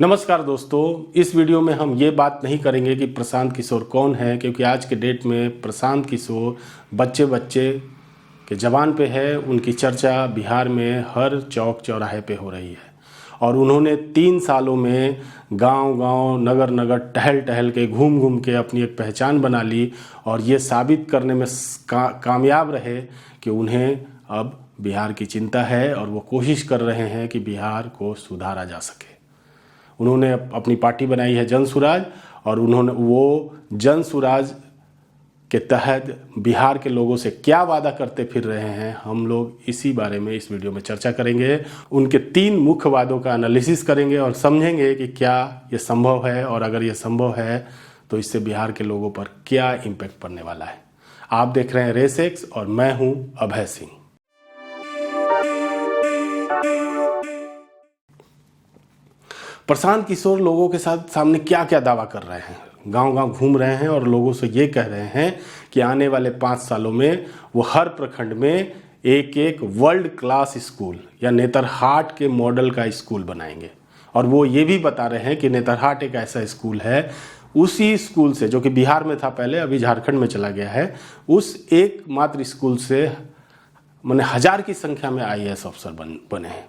नमस्कार दोस्तों, इस वीडियो में हम ये बात नहीं करेंगे कि प्रशांत किशोर कौन है, क्योंकि आज के डेट में प्रशांत किशोर बच्चे बच्चे के ज़बान पे है। उनकी चर्चा बिहार में हर चौक चौराहे पे हो रही है और उन्होंने 3 सालों में गांव-गांव, नगर-नगर टहल टहल के, घूम घूम के अपनी एक पहचान बना ली और ये साबित करने में कामयाब रहे कि उन्हें अब बिहार की चिंता है और वो कोशिश कर रहे हैं कि बिहार को सुधारा जा सके। उन्होंने अपनी पार्टी बनाई है जन सुराज और उन्होंने वो जन सुराज के तहत बिहार के लोगों से क्या वादा करते फिर रहे हैं, हम लोग इसी बारे में इस वीडियो में चर्चा करेंगे। उनके 3 मुख्य वादों का एनालिसिस करेंगे और समझेंगे कि क्या ये संभव है और अगर ये संभव है तो इससे बिहार के लोगों पर क्या इम्पैक्ट पड़ने वाला है। आप देख रहे हैं रेस एक्स और मैं हूं अभय सिंह। प्रशांत किशोर लोगों के सामने क्या क्या दावा कर रहे हैं, गांव-गांव घूम रहे हैं और लोगों से ये कह रहे हैं कि आने वाले 5 सालों में वो हर प्रखंड में एक वर्ल्ड क्लास स्कूल या नेतरहाट के मॉडल का स्कूल बनाएंगे। और वो ये भी बता रहे हैं कि नेतरहाट एक ऐसा स्कूल है, उसी स्कूल से, जो कि बिहार में था पहले, अभी झारखंड में चला गया है, उस एकमात्र स्कूल से माने 1000 की संख्या में IAS अफसर बने हैं।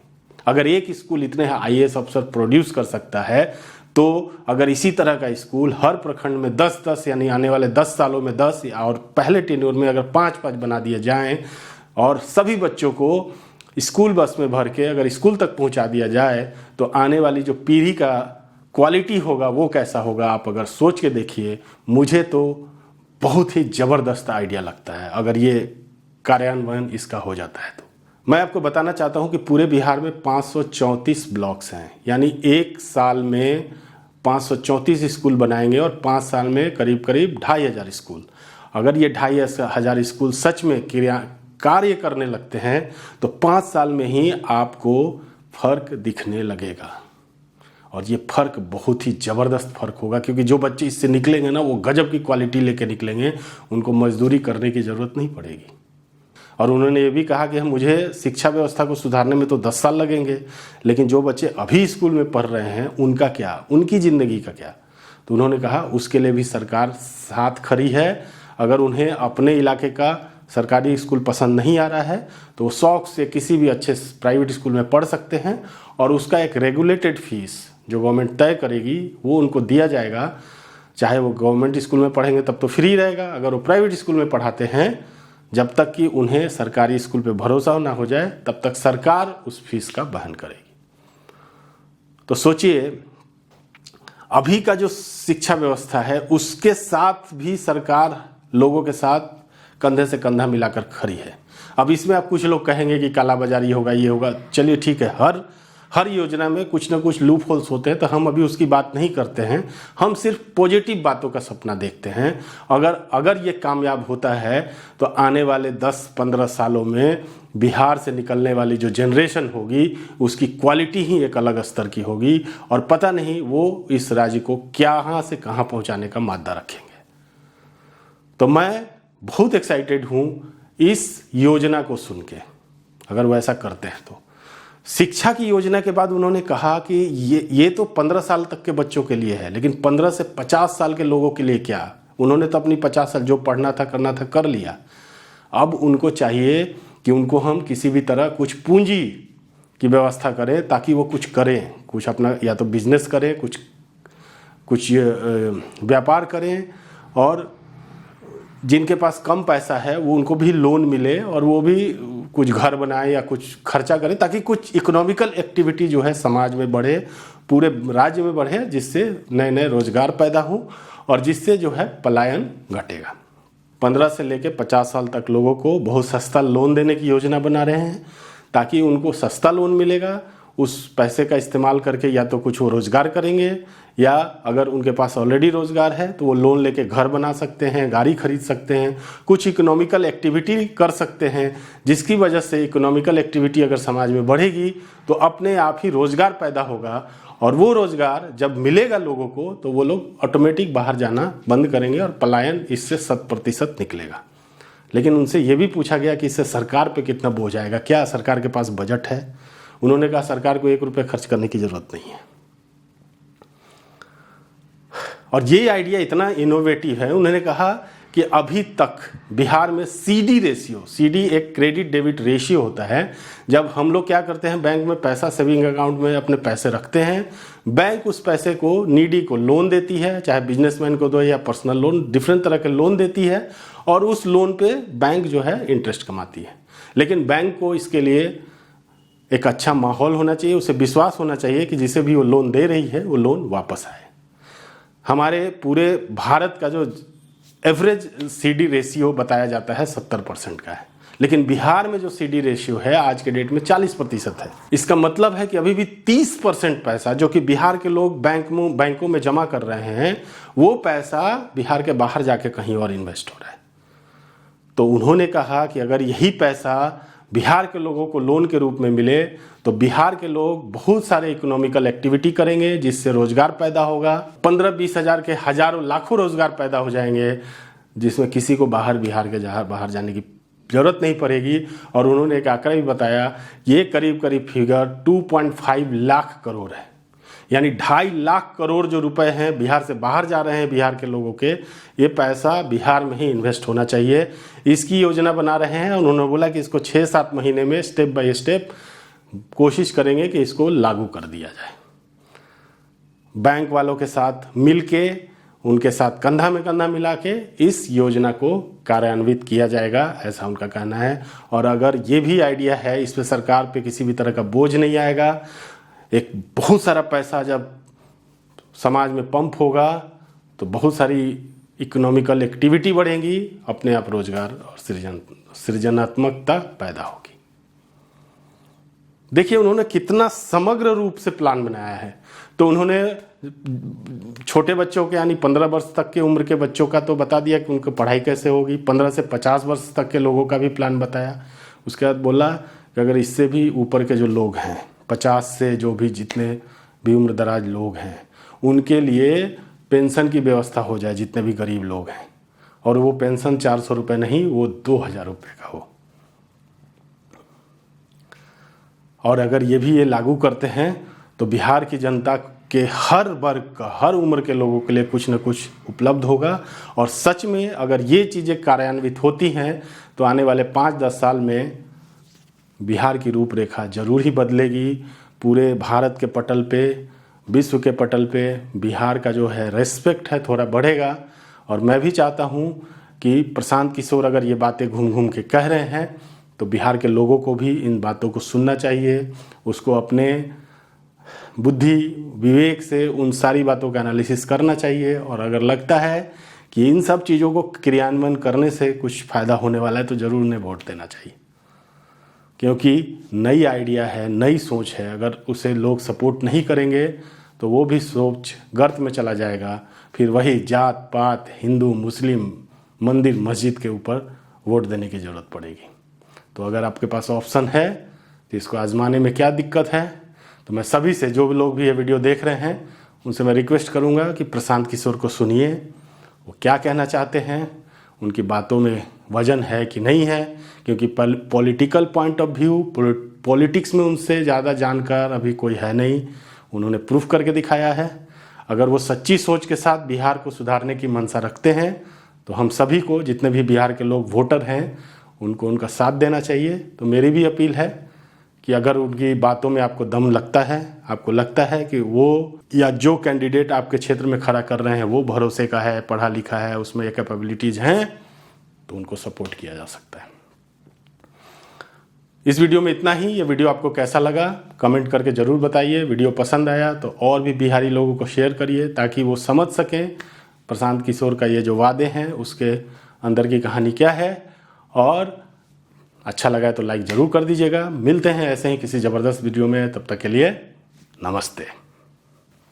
अगर एक स्कूल इतने IAS अफसर प्रोड्यूस कर सकता है तो अगर इसी तरह का स्कूल हर प्रखंड में 10-10 यानी आने वाले 10 सालों में 10 और पहले टेन्योर में अगर 5-5 बना दिए जाएं और सभी बच्चों को स्कूल बस में भर के अगर स्कूल तक पहुंचा दिया जाए तो आने वाली जो पीढ़ी का क्वालिटी होगा वो कैसा होगा, आप अगर सोच के देखिए। मुझे तो बहुत ही ज़बरदस्त आइडिया लगता है अगर ये कार्यान्वयन इसका हो जाता है तो। मैं आपको बताना चाहता हूं कि पूरे बिहार में 534 ब्लॉक्स हैं, यानी एक साल में 534 स्कूल बनाएंगे और 5 साल में करीब करीब 2500 स्कूल। अगर ये 2500 स्कूल सच में कार्य करने लगते हैं तो 5 साल में ही आपको फ़र्क दिखने लगेगा और ये फ़र्क बहुत ही ज़बरदस्त फ़र्क होगा, क्योंकि जो बच्चे इससे निकलेंगे ना वो गजब की क्वालिटी लेके निकलेंगे, उनको मजदूरी करने की ज़रूरत नहीं पड़ेगी। और उन्होंने ये भी कहा कि मुझे शिक्षा व्यवस्था को सुधारने में तो 10 साल लगेंगे, लेकिन जो बच्चे अभी स्कूल में पढ़ रहे हैं उनका क्या, उनकी ज़िंदगी का क्या। तो उन्होंने कहा उसके लिए भी सरकार साथ खड़ी है। अगर उन्हें अपने इलाके का सरकारी स्कूल पसंद नहीं आ रहा है तो वो शौक़ से किसी भी अच्छे प्राइवेट स्कूल में पढ़ सकते हैं और उसका एक रेगुलेटेड फीस जो गवर्नमेंट तय करेगी वो उनको दिया जाएगा। चाहे वो गवर्नमेंट स्कूल में पढ़ेंगे तब तो फ्री रहेगा, अगर वो प्राइवेट स्कूल में पढ़ाते हैं जब तक कि उन्हें सरकारी स्कूल पे भरोसा ना हो जाए तब तक सरकार उस फीस का वहन करेगी। तो सोचिए, अभी का जो शिक्षा व्यवस्था है उसके साथ भी सरकार लोगों के साथ कंधे से कंधा मिलाकर खड़ी है। अब इसमें आप कुछ लोग कहेंगे कि कालाबाजारी होगा, ये होगा। चलिए ठीक है, हर योजना में कुछ ना कुछ लूप होल्स होते हैं, तो हम अभी उसकी बात नहीं करते हैं। हम सिर्फ पॉजिटिव बातों का सपना देखते हैं। अगर ये कामयाब होता है तो आने वाले 10-15 सालों में बिहार से निकलने वाली जो जनरेशन होगी उसकी क्वालिटी ही एक अलग स्तर की होगी और पता नहीं वो इस राज्य को कहाँ से कहाँ पहुँचाने का मादा रखेंगे। तो मैं बहुत एक्साइटेड हूँ इस योजना को सुन के, अगर वो ऐसा करते हैं तो। शिक्षा की योजना के बाद उन्होंने कहा कि ये तो 15 साल तक के बच्चों के लिए है, लेकिन 15 से 50 साल के लोगों के लिए क्या। उन्होंने तो अपनी 50 साल जो पढ़ना था करना था कर लिया। अब उनको चाहिए कि उनको हम किसी भी तरह कुछ पूंजी की व्यवस्था करें ताकि वो कुछ करें, कुछ अपना या तो बिजनेस करें, कुछ व्यापार करें और जिनके पास कम पैसा है वो उनको भी लोन मिले और वो भी कुछ घर बनाए या कुछ खर्चा करें ताकि कुछ इकोनॉमिकल एक्टिविटी जो है समाज में बढ़े, पूरे राज्य में बढ़े, जिससे नए नए रोजगार पैदा हो और जिससे जो है पलायन घटेगा। 15 से लेकर 50 साल तक लोगों को बहुत सस्ता लोन देने की योजना बना रहे हैं ताकि उनको सस्ता लोन मिलेगा। उस पैसे का इस्तेमाल करके या तो कुछ वो रोज़गार करेंगे या अगर उनके पास ऑलरेडी रोज़गार है तो वो लोन लेके घर बना सकते हैं, गाड़ी खरीद सकते हैं, कुछ इकोनॉमिकल एक्टिविटी कर सकते हैं, जिसकी वजह से इकोनॉमिकल एक्टिविटी अगर समाज में बढ़ेगी तो अपने आप ही रोज़गार पैदा होगा और वो रोज़गार जब मिलेगा लोगों को तो वो लोग ऑटोमेटिक बाहर जाना बंद करेंगे और पलायन इससे 100% निकलेगा। लेकिन उनसे ये भी पूछा गया कि इससे सरकार पे कितना बोझ आएगा, क्या सरकार के पास बजट है। उन्होंने कहा सरकार को 1 रुपये खर्च करने की ज़रूरत नहीं है। और ये आइडिया इतना इनोवेटिव है, उन्होंने कहा कि अभी तक बिहार में सीडी रेशियो, सीडी एक क्रेडिट डेबिट रेशियो होता है। जब हम लोग क्या करते हैं, बैंक में पैसा सेविंग अकाउंट में अपने पैसे रखते हैं, बैंक उस पैसे को नीडी को लोन देती है, चाहे बिजनेसमैन को दो या पर्सनल लोन, डिफरेंट तरह के लोन देती है, और उस लोन पे बैंक जो है इंटरेस्ट कमाती है। लेकिन बैंक को इसके लिए एक अच्छा माहौल होना चाहिए, उसे विश्वास होना चाहिए कि जिसे भी वो लोन दे रही है वो लोन वापस आए। हमारे पूरे भारत का जो एवरेज सीडी रेशियो बताया जाता है 70% का है, लेकिन बिहार में जो सीडी रेशियो है आज के डेट में 40% है। इसका मतलब है कि अभी भी 30% पैसा जो कि बिहार के लोग बैंकों में जमा कर रहे हैं, वो पैसा बिहार के बाहर जाके कहीं और इन्वेस्ट हो रहा है। तो उन्होंने कहा कि अगर यही पैसा बिहार के लोगों को लोन के रूप में मिले तो बिहार के लोग बहुत सारे इकोनॉमिकल एक्टिविटी करेंगे, जिससे रोजगार पैदा होगा। 15-20 हज़ार के हजारों लाखों रोजगार पैदा हो जाएंगे, जिसमें किसी को बिहार के बाहर जाने की जरूरत नहीं पड़ेगी। और उन्होंने एक आंकड़ा भी बताया, ये करीब फिगर 2.5 लाख करोड़ है, यानी 2.5 लाख करोड़ जो रुपए हैं बिहार से बाहर जा रहे हैं बिहार के लोगों के, ये पैसा बिहार में ही इन्वेस्ट होना चाहिए। इसकी योजना बना रहे हैं। उन्होंने बोला कि इसको 6-7 महीने में स्टेप बाय स्टेप कोशिश करेंगे कि इसको लागू कर दिया जाए। बैंक वालों के साथ मिलके, उनके साथ कंधा में कंधा मिला के इस योजना को कार्यान्वित किया जाएगा, ऐसा उनका कहना है। और अगर ये भी आइडिया है, इस पर सरकार पे किसी भी तरह का बोझ नहीं आएगा। एक बहुत सारा पैसा जब समाज में पंप होगा तो बहुत सारी इकोनॉमिकल एक्टिविटी बढ़ेंगी, अपने आप रोजगार और सृजनात्मकता पैदा होगी। देखिए उन्होंने कितना समग्र रूप से प्लान बनाया है। तो उन्होंने छोटे बच्चों के यानी 15 वर्ष तक के उम्र के बच्चों का तो बता दिया कि उनको पढ़ाई कैसे होगी। 15 से 50 वर्ष तक के लोगों का भी प्लान बताया। उसके बाद बोला कि अगर इससे भी ऊपर के जो लोग हैं, 50 से जो भी जितने भी उम्र दराज लोग हैं, उनके लिए पेंशन की व्यवस्था हो जाए, जितने भी गरीब लोग हैं, और वो पेंशन 400 रुपये नहीं, वो 2000 रुपये का हो। और अगर ये भी लागू करते हैं तो बिहार की जनता के हर वर्ग का, हर उम्र के लोगों के लिए कुछ न कुछ उपलब्ध होगा। और सच में अगर ये चीज़ें कार्यान्वित होती हैं तो आने वाले 5-10 साल में बिहार की रूपरेखा जरूर ही बदलेगी। पूरे भारत के पटल पे, विश्व के पटल पे बिहार का जो है रेस्पेक्ट है थोड़ा बढ़ेगा। और मैं भी चाहता हूँ कि प्रशांत किशोर अगर ये बातें घूम घूम के कह रहे हैं तो बिहार के लोगों को भी इन बातों को सुनना चाहिए, उसको अपने बुद्धि विवेक से उन सारी बातों का एनालिसिस करना चाहिए। और अगर लगता है कि इन सब चीज़ों को क्रियान्वयन करने से कुछ फ़ायदा होने वाला है तो ज़रूर उन्हें वोट देना चाहिए, क्योंकि नई आइडिया है, नई सोच है। अगर उसे लोग सपोर्ट नहीं करेंगे तो वो भी सोच गर्त में चला जाएगा। फिर वही जात पात, हिंदू मुस्लिम, मंदिर मस्जिद के ऊपर वोट देने की ज़रूरत पड़ेगी। तो अगर आपके पास ऑप्शन है तो इसको आजमाने में क्या दिक्कत है। तो मैं सभी से, जो भी लोग भी ये वीडियो देख रहे हैं, उनसे मैं रिक्वेस्ट करूंगा कि प्रशांत किशोर को सुनिए, वो क्या कहना चाहते हैं, उनकी बातों में वजन है कि नहीं है। क्योंकि political point of view, politics में उनसे ज़्यादा जानकार अभी कोई है नहीं। उन्होंने प्रूफ करके दिखाया है। अगर वो सच्ची सोच के साथ बिहार को सुधारने की मंशा रखते हैं तो हम सभी को, जितने भी बिहार के लोग वोटर हैं, उनको उनका साथ देना चाहिए। तो मेरी भी अपील है कि अगर उनकी बातों में आपको दम लगता है, आपको लगता है कि वो या जो कैंडिडेट आपके क्षेत्र में खड़ा कर रहे हैं वो भरोसे का है, पढ़ा लिखा है, उसमें ये कैपेबिलिटीज़ हैं, तो उनको सपोर्ट किया जा सकता है। इस वीडियो में इतना ही। ये वीडियो आपको कैसा लगा कमेंट करके ज़रूर बताइए। वीडियो पसंद आया तो और भी बिहारी लोगों को शेयर करिए ताकि वो समझ सकें प्रशांत किशोर का ये जो वादे हैं उसके अंदर की कहानी क्या है। और अच्छा लगा तो लाइक ज़रूर कर दीजिएगा। मिलते हैं ऐसे ही किसी ज़बरदस्त वीडियो में, तब तक के लिए नमस्ते।